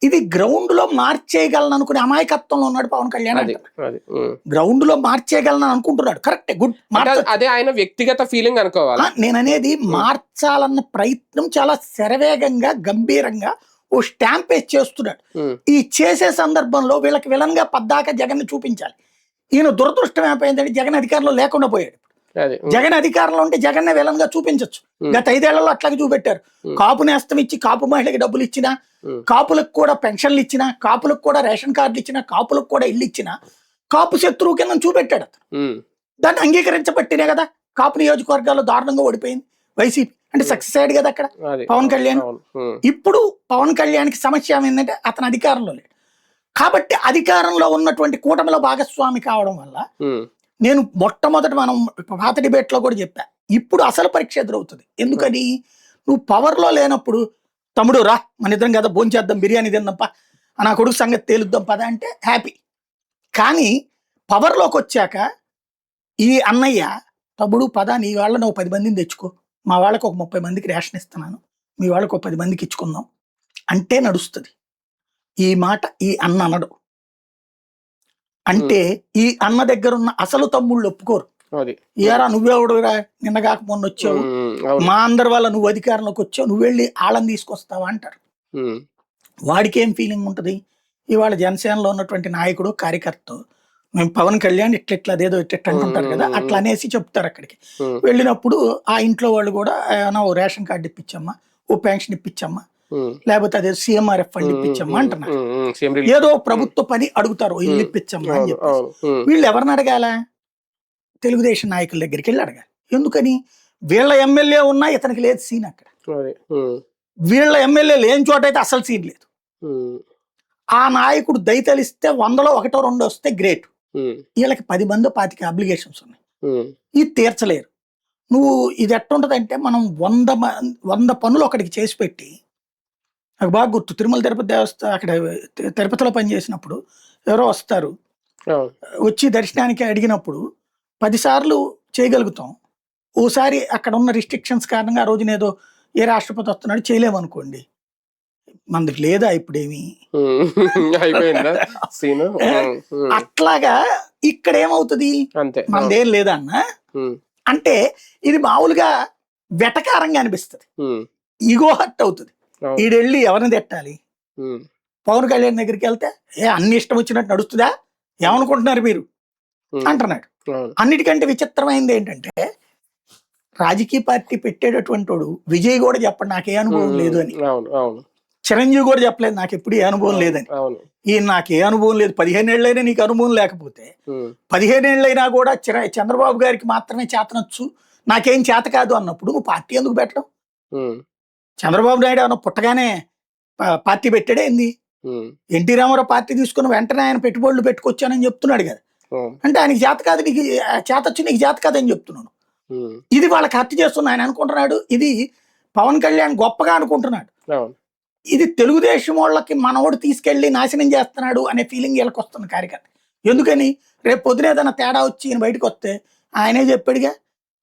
ఇది గ్రౌండ్ లో మార్చేయగలను అనుకునే అమాయకత్వంలో ఉన్నాడు పవన్ కళ్యాణ్. అది గ్రౌండ్ లో మార్చేయగలను అనుకుంటున్నాడు, కరెక్ట్, గుడ్. అదే ఆయన వ్యక్తిగత ఫీలింగ్ అనుకోవాలి. నేను అనేది మార్చాలన్న ప్రయత్నం చాలా శరవేగంగా గంభీరంగా ఓ స్టాంప్ వేసి చేస్తున్నాడు. ఈ చేసే సందర్భంలో వీళ్ళకి విలన్ గా పద్దాక జగన్ చూపించాలి. ఈయన దురదృష్టం ఏమైపోయిందంటే జగన్ అధికారంలో లేకుండా పోయాడు. జగన్ అధికారంలో ఉంటే జగన్ విలన్ గా చూపించచ్చు. గత 5 ఏళ్లలో అట్లాగే చూపెట్టారు. కాపు నేస్తం ఇచ్చి కాపు మహిళకి డబ్బులు ఇచ్చినా, కాపులకు కూడా పెన్షన్లు ఇచ్చినా, కాపులకు కూడా రేషన్ కార్డులు ఇచ్చినా, కాపులకు కూడా ఇల్లు ఇచ్చినా కాపు శత్రువు కింద చూపెట్టాడు అతను. దాన్ని అంగీకరించబట్టినే కదా కాపు నియోజకవర్గాల్లో దారుణంగా ఓడిపోయింది వైసీపీ. అంటే సక్సెస్ అయ్యాడు కదా అక్కడ పవన్ కళ్యాణ్. ఇప్పుడు పవన్ కళ్యాణ్కి సమస్య ఏంటంటే అతను అధికారంలో లేడు కాబట్టి అధికారంలో ఉన్నటువంటి కూటమిలో భాగస్వామి కావడం వల్ల నేను మొట్టమొదటి మనం పాత డిబేట్ లో కూడా చెప్పా, ఇప్పుడు అసలు పరీక్ష ఎదురవుతుంది. ఎందుకని నువ్వు పవర్ లో లేనప్పుడు తమ్ముడు రా మన ఇద్దరం కదా భోంచేద్దాం, బిర్యానీ తిందాంపా, నా కొడుకు సంగతి తేలుద్దాం పద అంటే హ్యాపీ. కానీ పవర్లోకి వచ్చాక ఈ అన్నయ్య తమ్ముడు పద నీ వాళ్ళ నువ్వు 10 మందిని తెచ్చుకో, మా వాళ్ళకి ఒక 30 మందికి రేషన్ ఇస్తున్నాను, మీ వాళ్ళకి ఒక 10 మందికి ఇచ్చుకుందాం అంటే నడుస్తుంది. ఈ మాట ఈ అన్న అనడు. అంటే ఈ అన్న దగ్గర ఉన్న అసలు తమ్ముళ్ళు ఒప్పుకోరు. ఏరా నువ్వెవడురా నిన్న కాక మొన్న వచ్చావు, మా అందరి వల్ల నువ్వు అధికారంలోకి వచ్చావు, నువ్వు వెళ్ళి ఆళ్ళని తీసుకొస్తావా అంటారు. వాడికి ఏం ఫీలింగ్ ఉంటుంది, ఇవాళ జనసేనలో ఉన్నటువంటి నాయకుడు కార్యకర్త మేము పవన్ కళ్యాణ్ ఇట్లా అదేదో ఇట్లా అంటుంటారు కదా, అట్లా అనేసి చెప్తారు. అక్కడికి వెళ్ళినప్పుడు ఆ ఇంట్లో వాళ్ళు కూడా ఓ రేషన్ కార్డు ఇప్పించమ్మా, ఓ పెన్షన్ ఇప్పించమ్మా, లేకపోతే అదే CMRF ఫండ్ ఇప్పించమ్మా అంటున్నారు. ఏదో ప్రభుత్వ పని అడుగుతారు, ఇల్లు ఇప్పించమ్మా అని చెప్పి. వీళ్ళు ఎవరిని అడగాల? తెలుగుదేశం నాయకుల దగ్గరికి వెళ్ళి అడగాలి. ఎందుకని వీళ్ళ ఎమ్మెల్యే ఉన్నా ఇతనికి లేదు సీన్ అక్కడ. వీళ్ళ ఎమ్మెల్యే లేని చోట అయితే అసలు సీన్ లేదు. ఆ నాయకుడు దయతలిస్తే 100లో 1, 2 వస్తే గ్రేట్. వీళ్ళకి 10 మంది 25 అబ్లిగేషన్స్ ఉన్నాయి, ఇది తీర్చలేరు. నువ్వు ఇది ఎట్టుంటదంటే మనం 100 పనులు ఒకటికి చేసి పెట్టి, నాకు బాగా గుర్తు తిరుమల తిరుపతి దేవస్థానం అక్కడ తిరుపతిలో పనిచేసినప్పుడు ఎవరో వస్తారు, వచ్చి దర్శనానికి అడిగినప్పుడు 10 సార్లు చేయగలుగుతాం. ఓసారి అక్కడ ఉన్న రిస్ట్రిక్షన్స్ కారణంగా ఆ రోజున ఏదో ఏ రాష్ట్రపతి వస్తున్నాడు చేయలేమనుకోండి, మనకి లేదా ఇప్పుడేమి అట్లాగా ఇక్కడ ఏమవుతుంది, మనదేం లేదా అన్న అంటే ఇది మామూలుగా వెటకారంగా అనిపిస్తుంది, ఈగో హర్ట్ అవుతుంది. ఈడెళ్ళి ఎవరిని తిట్టాలి? పవన్ కళ్యాణ్ దగ్గరికి వెళ్తే అన్ని ఇష్టం వచ్చినట్టు నడుస్తుందా, ఏమనుకుంటున్నారు మీరు అంటున్నాడు. అన్నిటికంటే విచిత్రమైంది ఏంటంటే రాజకీయ పార్టీ పెట్టేటటువంటి వాడు విజయ్ కూడా చెప్పండి నాకే అనుభవం లేదు అని, చిరంజీవి కూడా చెప్పలేదు నాకు ఎప్పుడు ఏ అనుభవం లేదని. ఈయన నాకు ఏ అనుభవం లేదు, 15 ఏళ్ళైనా నీకు అనుభవం లేకపోతే 15 ఏళ్ళైనా కూడా చంద్రబాబు గారికి మాత్రమే చేతనొచ్చు నాకేం చేత కాదు అన్నప్పుడు నువ్వు పార్టీ ఎందుకు పెట్టడం? చంద్రబాబు నాయుడు ఏమన్నా పుట్టగానే పార్టీ పెట్టాడే ఏంది? ఎన్టీ రామారావు పార్టీ తీసుకున్న వెంటనే ఆయన పెట్టుబడులు పెట్టుకొచ్చానని చెప్తున్నాడు కదా. అంటే ఆయనకి చేత కాదు, నీకు చేతొచ్చు నీకు చేత కాదని చెప్తున్నాను. ఇది వాళ్ళకి హత్య చేస్తున్నా ఆయన అనుకుంటున్నాడు, ఇది పవన్ కళ్యాణ్ గొప్పగా అనుకుంటున్నాడు. ఇది తెలుగుదేశం వాళ్ళకి మనోడు తీసుకెళ్లి నాశనం చేస్తున్నాడు అనే ఫీలింగ్ వీళ్ళకి వస్తుంది కార్యకర్త. ఎందుకని రేపు పొద్దున ఏదైనా తేడా వచ్చి ఈయన బయటకు వస్తే ఆయనే చెప్పాడుగా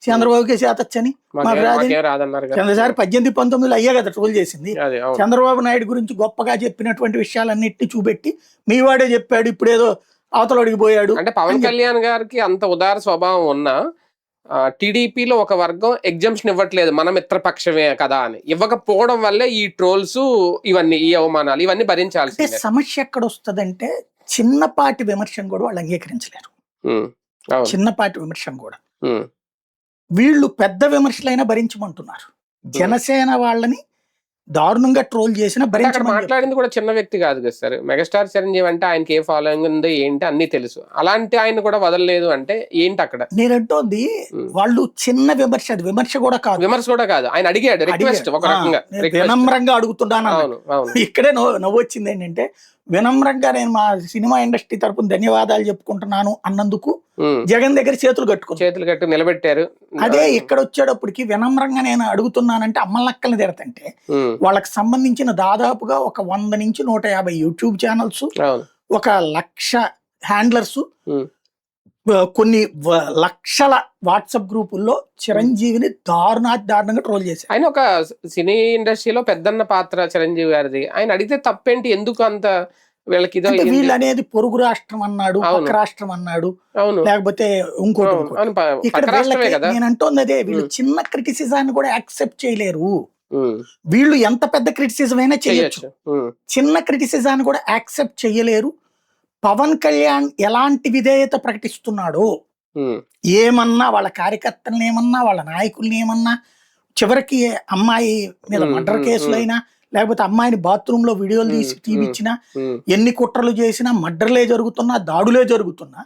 చంద్రబాబుకే చేతొచ్చని. చంద్రసారి 18-19 అయ్యే కదా ట్రోల్ చేసింది. చంద్రబాబు నాయుడు గురించి గొప్పగా చెప్పినటువంటి విషయాలన్నిటిని చూపెట్టి మీ వాడే చెప్పాడు ఇప్పుడేదో అవతలడికి పోయాడు. అంటే పవన్ కళ్యాణ్ గారికి అంత ఉదార స్వభావం ఉన్నా టీడీపీలో ఒక వర్గం ఎగ్జామ్షన్ ఇవ్వట్లేదు, మన మిత్రపక్షమే కదా అని. ఇవ్వకపోవడం వల్లే ఈ ట్రోల్స్ ఇవన్నీ, ఈ అవమానాలు ఇవన్నీ భరించాల్సి. సమస్య ఎక్కడ వస్తుందంటే చిన్నపాటి విమర్శను కూడా వాళ్ళు అంగీకరించలేరు. చిన్నపాటి విమర్శను కూడా వీళ్ళు పెద్ద విమర్శలైనా భరించమంటున్నారు. జనసేన వాళ్ళని దారుణంగా ట్రోల్ చేసిన మాట్లాడింది కూడా చిన్న వ్యక్తి కాదు కదా సార్. మెగాస్టార్ చిరంజీవి అంటే ఆయనకి ఏ ఫాలోయింగ్ ఉంది ఏంటి అన్ని తెలుసు, అలాంటి ఆయన కూడా వదలలేదు అంటే ఏంటి అక్కడ? నేనంటోంది వాళ్ళు చిన్న విమర్శ, అది విమర్శ కూడా కాదు, విమర్శ కూడా కాదు. ఆయన అడిగాడు రిక్వెస్ట్, ఒక రకంగా వినమ్రంగా అడుగుతున్నాను. ఇక్కడే నవ్వు వచ్చింది ఏంటంటే వినమ్రంగా నేను మా సినిమా ఇండస్ట్రీ తరపున ధన్యవాదాలు చెప్పుకుంటున్నాను అన్నందుకు జగన్ దగ్గర చేతులు కట్టుకున్నారు. చేతులు కట్టు నిలబెట్టారు. అదే ఇక్కడ వచ్చేటప్పటికి వినమ్రంగా నేను అడుగుతున్నానంటే అమ్మలక్కల్ని తిడతంటే వాళ్ళకి సంబంధించిన దాదాపుగా ఒక 100 నుంచి 150 యూట్యూబ్ ఛానల్స్, 1,00,000 హ్యాండ్లర్స్, కొన్ని లక్షల వాట్సాప్ గ్రూపుల్లో చిరంజీవిని దారుణంగా ట్రోల్ చేశారు. ఆయన ఒక సినీ ఇండస్ట్రీలో పెద్దన్న పాత్ర చిరంజీవి గారిది. ఆయన అడిగితే తప్పేంటి, ఎందుకు అంత వీళ్ళకి వీళ్ళు అనేది పొరుగు రాష్ట్రం అన్నాడు, పక్క రాష్ట్రం అన్నాడు, లేకపోతే ఇంకోటి. ఇక్కడ నేను అంటోంది అదే, వీళ్ళు చిన్న క్రిటిసిజాన్ని కూడా యాక్సెప్ట్ చేయలేరు. వీళ్ళు ఎంత పెద్ద క్రిటిసిజం అయినా చేయొచ్చు, చిన్న క్రిటిసిజాన్ని కూడా యాక్సెప్ట్ చేయలేరు. పవన్ కళ్యాణ్ ఎలాంటి విధేయత ప్రకటిస్తున్నాడో, ఏమన్నా వాళ్ళ కార్యకర్తలను ఏమన్నా, వాళ్ళ నాయకుల్ని ఏమన్నా, చివరికి అమ్మాయి మీద మర్డర్ కేసులైనా, లేకపోతే అమ్మాయిని బాత్రూమ్ లో వీడియోలు తీసి టీవీ ఇచ్చినా, ఎన్ని కుట్రలు చేసినా, మర్డర్లే జరుగుతున్నా, దాడులే జరుగుతున్నా,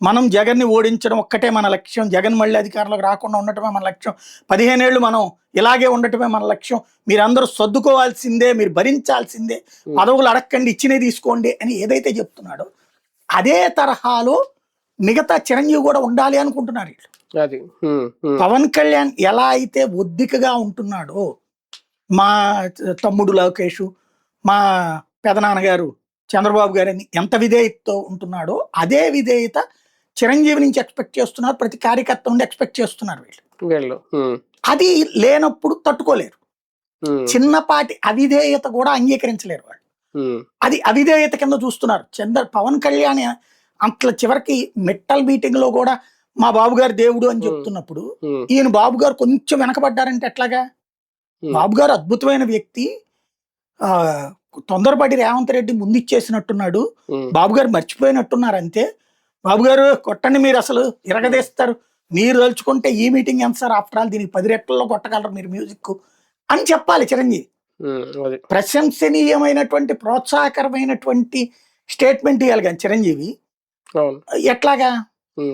మనం జగన్ ని ఓడించడం ఒక్కటే మన లక్ష్యం, జగన్ మళ్ళీ అధికారంలోకి రాకుండా ఉండటమే మన లక్ష్యం, 15 ఏళ్ళు మనం ఇలాగే ఉండటమే మన లక్ష్యం, మీరందరూ సర్దుకోవాల్సిందే, మీరు భరించాల్సిందే, పదవులు అడక్కండి, ఇచ్చినే తీసుకోండి అని ఏదైతే చెప్తున్నాడో అదే తరహాలో మిగతా చిరంజీవి కూడా ఉండాలి అనుకుంటున్నారు వీళ్ళు. పవన్ కళ్యాణ్ ఎలా అయితే ఒద్దికగా ఉంటున్నాడో, మా తమ్ముడు లోకేష్, మా పెదనాన్నగారు చంద్రబాబు గారిని ఎంత విధేయతతో ఉంటున్నాడో అదే విధేయత చిరంజీవి నుంచి ఎక్స్పెక్ట్ చేస్తున్నారు, ప్రతి కార్యకర్త నుండి ఎక్స్పెక్ట్ చేస్తున్నారు వీళ్ళు. అది లేనప్పుడు తట్టుకోలేరు, చిన్నపాటి అవిధేయత కూడా అంగీకరించలేరు వాళ్ళు. అది అవిధేయత కింద చూస్తున్నారు. పవన్ కళ్యాణ్ అట్లా చివరికి మెట్టల్ మీటింగ్ లో కూడా మా బాబు గారు దేవుడు అని చెప్తున్నప్పుడు ఈయన బాబు గారు కొంచెం వెనకబడ్డారంటే ఎట్లాగా? బాబు గారు అద్భుతమైన వ్యక్తి, తొందరపడి రేవంత్ రెడ్డి ముందిచ్చేసినట్టున్నాడు, బాబు గారు మర్చిపోయినట్టున్నారు అంతే. బాబు గారు కొట్టండి, మీరు అసలు ఇరగదీస్తారు, మీరు తలుచుకుంటే ఈ మీటింగ్ ఎంత సార్, ఆఫ్టర్ ఆల్ దీనికి 10 రెట్లలో కొట్టగలరు మీరు మ్యూజిక్ అని చెప్పాలి చిరంజీవి. ప్రశంసనీయమైనటువంటి ప్రోత్సాహకరమైనటువంటి స్టేట్మెంట్ ఇవ్వాలి కానీ చిరంజీవి ఎట్లాగా?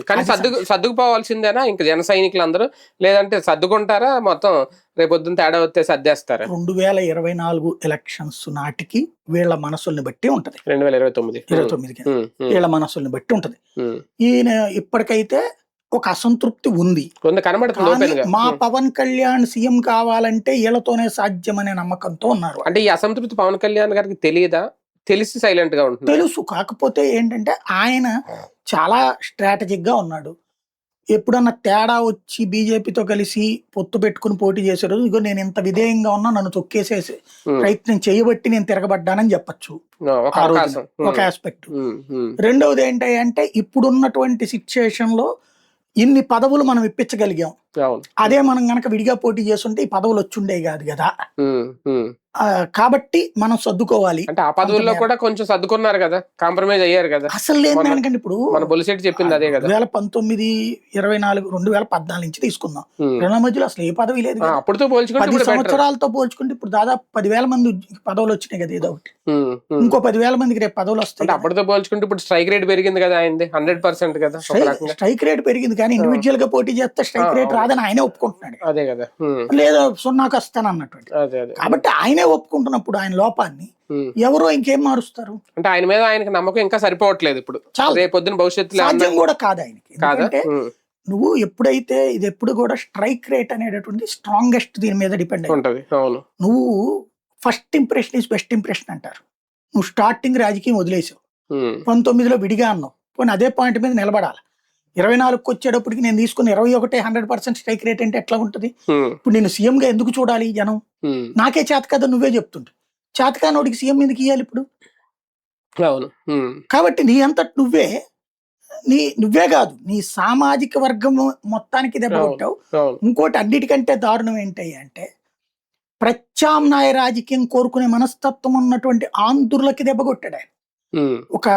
కానీ సర్దుకుపోవాల్సిందేనా ఇంకా జన సైనికులు అందరూ, లేదంటే సర్దుకుంటారా మొత్తం రేపొద్దున తేడా వస్తే సర్దేస్తారా? 2024 ఎలక్షన్స్ నాటికి వీళ్ళ మనసుల్ని బట్టి ఉంటది, 2029 వీళ్ళ మనసుల్ని బట్టి ఉంటది. ఈయన ఇప్పటికైతే ఒక అసంతృప్తి ఉంది, మా పవన్ కళ్యాణ్ సీఎం కావాలంటే వీళ్ళతోనే సాధ్యమనే నమ్మకంతో ఉన్నారు. అంటే ఈ అసంతృప్తి పవన్ కళ్యాణ్ గారికి తెలియదా? తెలిసి సైలెంట్ గా ఉంటుంది? తెలుసు, కాకపోతే ఏంటంటే ఆయన చాలా స్ట్రాటజిక్ గా ఉన్నాడు. ఎప్పుడన్నా తేడా వచ్చి బీజేపీతో కలిసి పొత్తు పెట్టుకుని పోటీ చేసే రోజు, ఇగో నేను ఇంత విధేయంగా ఉన్నా, నన్ను తొక్కేసేసి ప్రయత్నం చేయబట్టి నేను తిరగబడ్డానని చెప్పచ్చు, ఒక ఆస్పెక్ట్. రెండవది ఏంటంటే ఇప్పుడున్నటువంటి సిచ్యుయేషన్ లో ఇన్ని పదవులు మనం ఇప్పించగలిగాం, అదే మనం గనక విడిగా పోటీ చేస్తుంటే ఈ పదవులు వచ్చుండే కాదు కదా, కాబట్టి మనం సర్దుకోవాలి. అంటే ఆ పదవుల్లో కూడా కొంచెం సర్దుకున్నారు కదా, కాంప్రమైజ్ అయ్యారు కదా. అసలు లేదంటే ఇప్పుడు మన బొలిశెట్టి చెప్పింది అదే కదా, 2019, 24, 2014 నుంచి తీసుకుందాం, రెండు మధ్యలో అసలు ఏ పదవి లేదు. అప్పుడుతో పోల్చుకుంటే 10 సంవత్సరాలతో పోల్చుకుంటే ఇప్పుడు దాదాపు 10,000 మంది పదవులు వచ్చినాయి కదా, ఏదో ఒకటి. ఇంకో 10,000 మందికి రేపు పదవులు వస్తాయి. అప్పటితో పోల్చుకుంటే ఇప్పుడు స్ట్రైక్ రేట్ పెరిగింది కదా, అయింది 100% కదా. స్ట్రైక్ రేట్ పెరిగింది కానీ ఇండివిజువల్ గా పోటీ చేస్తే స్ట్రైక్ రేట్ రాదని ఆయనే ఒప్పుకుంటున్నాడు. అదే కదా, లేదా 0కి వస్తాను అన్నటువంటి. కాబట్టి ఆయనే ఒప్పుకుంటున్నప్పుడు ఆయన లోపాన్ని ఎవరో ఇంకేం మారుస్తారు? అంటే ఆయన మీద ఆయనకి నమ్మకం ఇంకా సరిపోవట్లేదు ఇప్పుడు, రేపొద్దున భవిష్యత్తులో సాధ్యం కూడా కాదు ఆయనకి. ఎందుకంటే నువ్వు ఎప్పుడైతే ఇది ఎప్పుడు కూడా స్ట్రైక్ రేట్ అనేటటువంటి స్ట్రాంగెస్ట్ దీని మీద డిపెండ్ అయి ఉంటది. నువ్వు first impression is best impression అంటారు. నువ్వు స్టార్టింగ్ రాజకీయం వదిలేసావు, 19లో విడిగా అన్నావు, పోనీ అదే పాయింట్ మీద నిలబడాలి. 24కి వచ్చేటప్పటికి నేను తీసుకున్న 21 100% స్ట్రైక్ రేట్ అంటే ఎట్లా ఉంటది? ఇప్పుడు నేను సీఎం గా ఎందుకు చూడాలి జనం? నాకే చేత కదా నువ్వే చెప్తుంటే, చేతకానోడికి సీఎం ఎందుకు ఇవ్వాలి ఇప్పుడు? కాబట్టి నీ అంతటి నువ్వే కాదు, నీ సామాజిక వర్గం మొత్తానికి దెబ్బ కొట్టావు. ఇంకోటి అన్నిటికంటే దారుణం ఏంటి అంటే ప్రత్యామ్నాయ రాజకీయం కోరుకునే మనస్తత్వం ఉన్నటువంటి ఆంధ్రులకి దెబ్బ కొట్టాడు ఆయన. ఒక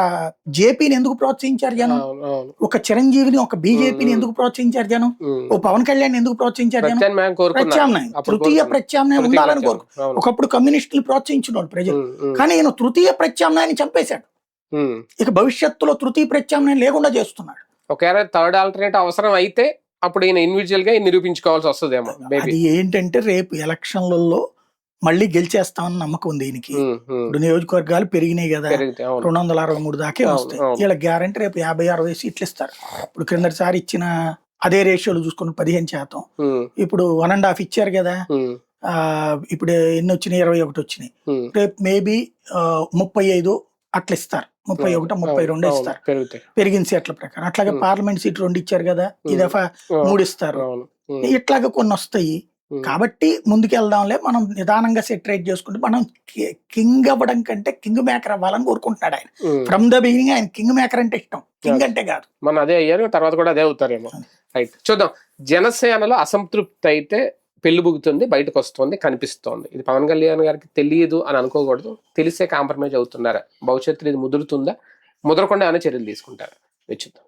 జేపీని ఎందుకు ప్రోత్సహించారు జనం? ఒక చిరంజీవిని, ఒక బీజేపీని ఎందుకు ప్రోత్సహించారు జనం? ఓ పవన్ కళ్యాణ్ ఎందుకు ప్రోత్సహించారు జనం? ప్రత్యామ్నాయం, తృతీయ ప్రత్యామ్నాయం ఉండాలని కోరుకు. ఒకప్పుడు కమ్యూనిస్టులు ప్రోత్సహించున్నాడు ప్రజలు, కానీ ఈయన తృతీయ ప్రత్యామ్నాయాన్ని చంపేశాడు. ఇక భవిష్యత్తులో తృతీయ ప్రత్యామ్నాయం లేకుండా చేస్తున్నాడు. ఒకవేళ థర్డ్ ఆల్టర్నేట్ అవసరం అయితే అప్పుడు ఈయన ఇండివిజువల్ గా నిరూపించుకోవాల్సి వస్తుందేమో. అది ఏంటంటే రేపు ఎలక్షన్లలో మళ్ళీ గెలిచేస్తామని నమ్మకం ఉంది దీనికి. ఇప్పుడు నియోజకవర్గాలు పెరిగినాయి కదా, 263 దాకే వస్తాయి. వీళ్ళ గ్యారంటీ రేపు 50-60 సీట్లు ఇస్తారు. ఇప్పుడు క్రిందటిసారి ఇచ్చిన అదే రేషియోలు చూసుకుని 15%, ఇప్పుడు 1.5 ఇచ్చారు కదా, ఇప్పుడు ఎన్ని వచ్చినాయి, 21 వచ్చినాయి. రేపు మేబీ 35 అట్లా ఇస్తారు, 31, 32 ఇస్తారు పెరిగిన సీట్ల ప్రకారం. అట్లాగే పార్లమెంట్ సీట్ 2 ఇచ్చారు కదా, ఈ దఫా 3 ఇస్తారు. ఇట్లాగా కొన్ని వస్తాయి. కాబట్టి ముందుకెళ్దాంలే, మనం నిదానంగా సెటరేట్ చేసుకుంటే, మనం కింగ్ అవ్వడం కంటే కింగ్ మేకర్ అవ్వాలని కోరుకుంటున్నాడు ఆయన. ఫ్రమ్ ద బిగినింగ్ ఆయన కింగ్ మేకర్ అంటే ఇష్టం, కింగ్ అంటే కాదు. మన అదే అయ్యారు, తర్వాత కూడా అదే అవుతారేమో. రైట్, చూద్దాం. జనసేనలో అసంతృప్తి అయితే పెళ్లిబుగుతుంది, బయటకు వస్తుంది, కనిపిస్తోంది. ఇది పవన్ కళ్యాణ్ గారికి తెలియదు అని అనుకోకూడదు, తెలిసే కాంప్రమైజ్ అవుతున్నారా? భవిష్యత్తులో ఇది ముదురుతుందా, ముదరకుండా ఏమైనా చర్యలు తీసుకుంటారా? చూద్దాం.